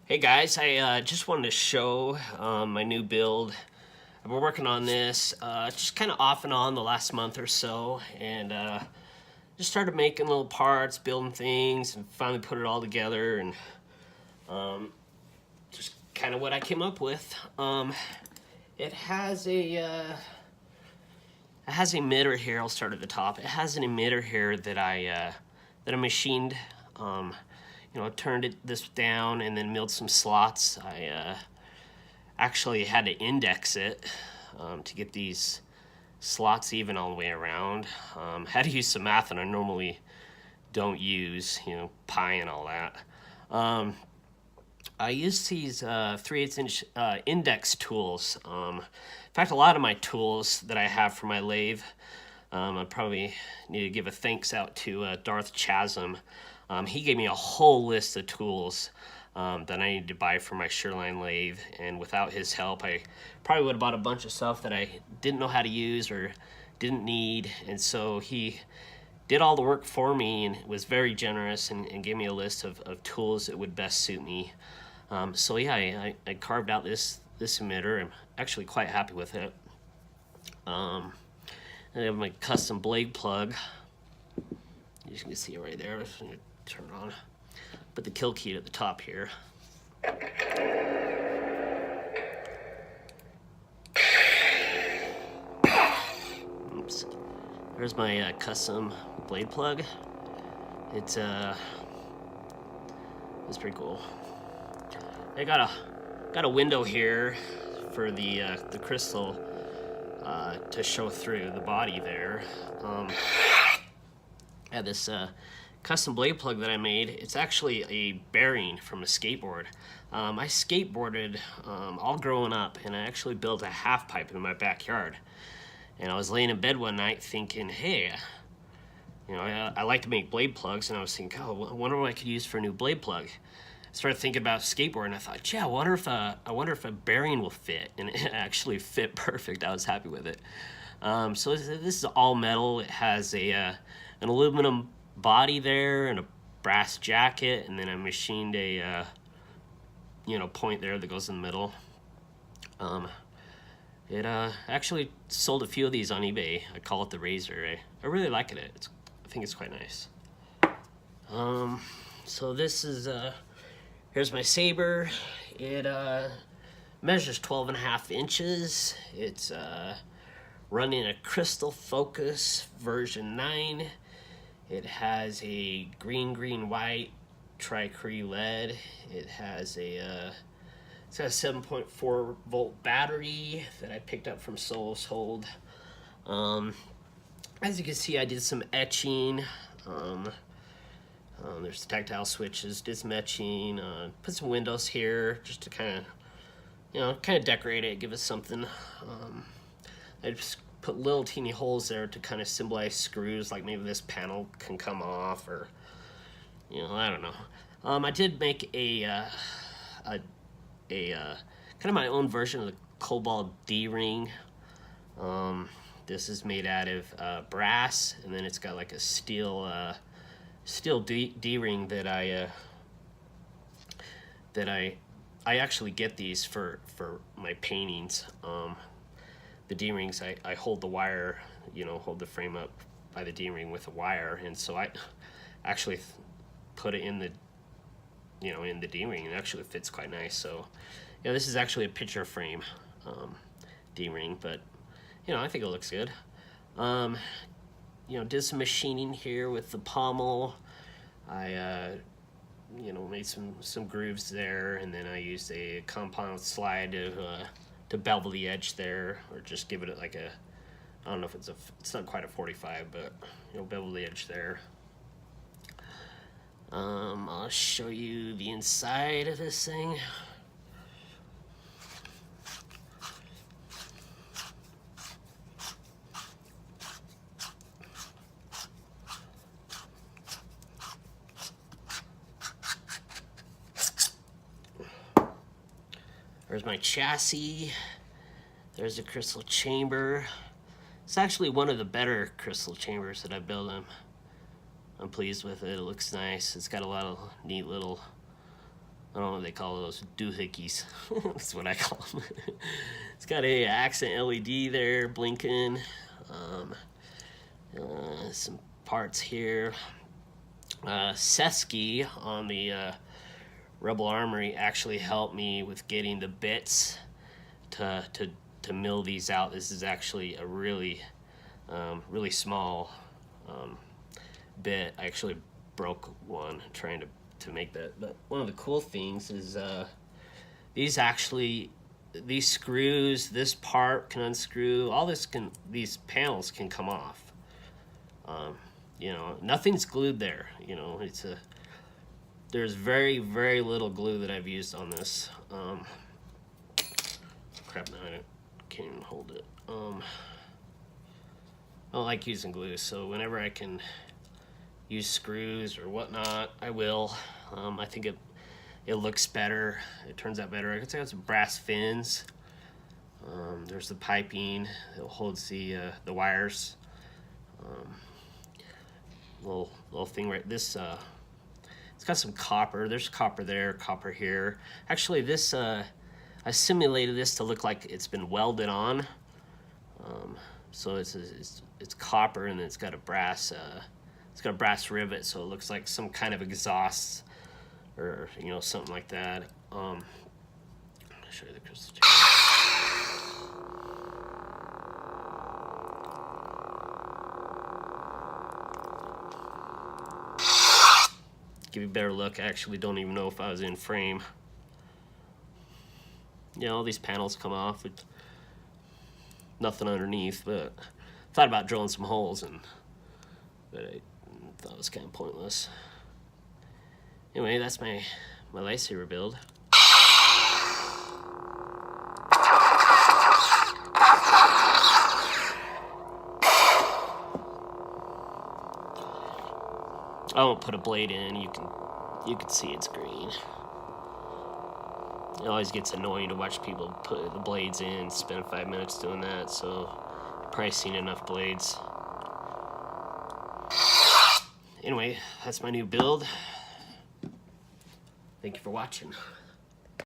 Hey guys, I just wanted to show my new build. I've been working on this just kind of off and on the last month or so, and just started making little parts, building things, and finally put it all together, and just kind of what I came up with. It has a emitter here. I'll start at the top. It has an emitter here that I machined. Turned this down and then milled some slots. I actually had to index it to get these slots even all the way around. Had to use some math that I normally don't use, pi and all that. I use these 3/8 inch index tools. In fact, a lot of my tools that I have for my lathe, I probably need to give a thanks out to Darth Chasm. He gave me a whole list of tools that I needed to buy for my Sherline lathe, and without his help, I probably would have bought a bunch of stuff that I didn't know how to use or didn't need, and so he did all the work for me and was very generous and gave me a list of tools that would best suit me. So yeah, I carved out this emitter. I'm actually quite happy with it. I have my custom blade plug. You can see it right there. Turn it on. Put the kill key at the top here. Oops. There's my custom blade plug. It's pretty cool. I got a window here for the crystal to show through the body there. I had this custom blade plug that I made. It's actually a bearing from a skateboard. I skateboarded all growing up, and I actually built a half pipe in my backyard. And I was laying in bed one night thinking, hey, I like to make blade plugs, and I was thinking, oh, I wonder what I could use for a new blade plug. I started thinking about skateboard, and I thought, yeah, I wonder if a bearing will fit, and it actually fit perfect. I was happy with it. So this is all metal. It has an aluminum body there and a brass jacket, and then I machined a point there that goes in the middle. It actually sold a few of these on eBay. I call it the Razor. I really like it. I think it's quite nice. So this is here's my saber. It measures 12.5 inches. It's running a Crystal Focus version 9. It has a green white tri-cree lead. It has it's got a 7.4 volt battery that I picked up from Soul's Hold. As you can see, I did some etching. There's the tactile switches. Did some etching. Put some windows here just to kind of decorate it, give it something. I just put little teeny holes there to kind of symbolize screws, like maybe this panel can come off, or I don't know. I did make a kind of my own version of the Cobalt D-ring. This is made out of brass, and then it's got like a steel D-ring that I actually get these for my paintings. The D-rings, I hold the wire, hold the frame up by the D-ring with a wire, and so I actually put it in the D-ring, and it actually fits quite nice. So, this is actually a picture frame D-ring, but I think it looks good. Did some machining here with the pommel. I made some grooves there, and then I used a compound slide to bevel the edge there, or just give it like I don't know if it's not quite a 45, but bevel the edge there. I'll show you the inside of this thing. There's my chassis. There's the crystal chamber. It's actually one of the better crystal chambers that I've built. I'm pleased with it. It looks nice. It's got a lot of neat little I don't know what they call those, doohickeys. That's what I call them. It's got a accent LED there blinking. Some parts here. Sesky on the Rebel Armory actually helped me with getting the bits to mill these out. This is actually a really small bit. I actually broke one trying to make that. But one of the cool things is these screws, this part can unscrew. All this these panels can come off. You know, nothing's glued there. You know, there's very little glue that I've used on this. Crap, no, I can't even hold it. I don't like using glue, so whenever I can use screws or whatnot, I will. I think it looks better. It turns out better. I got some brass fins. There's the piping that holds the wires. Little thing right. This it's got some copper. There's copper there, copper here. Actually, this I simulated this to look like it's been welded on. So it's copper, and it's got a brass rivet, so it looks like some kind of exhaust, or you know, something like that. I'll show you the crystal. Give you a better look. I actually don't even know if I was in frame. Yeah, all these panels come off with nothing underneath, but I thought about drilling some holes, but I thought it was kind of pointless. Anyway, that's my lightsaber build. I won't put a blade in. You can see it's green. It always gets annoying to watch people put the blades in, spend 5 minutes doing that, so I've probably seen enough blades. Anyway, that's my new build. Thank you for watching.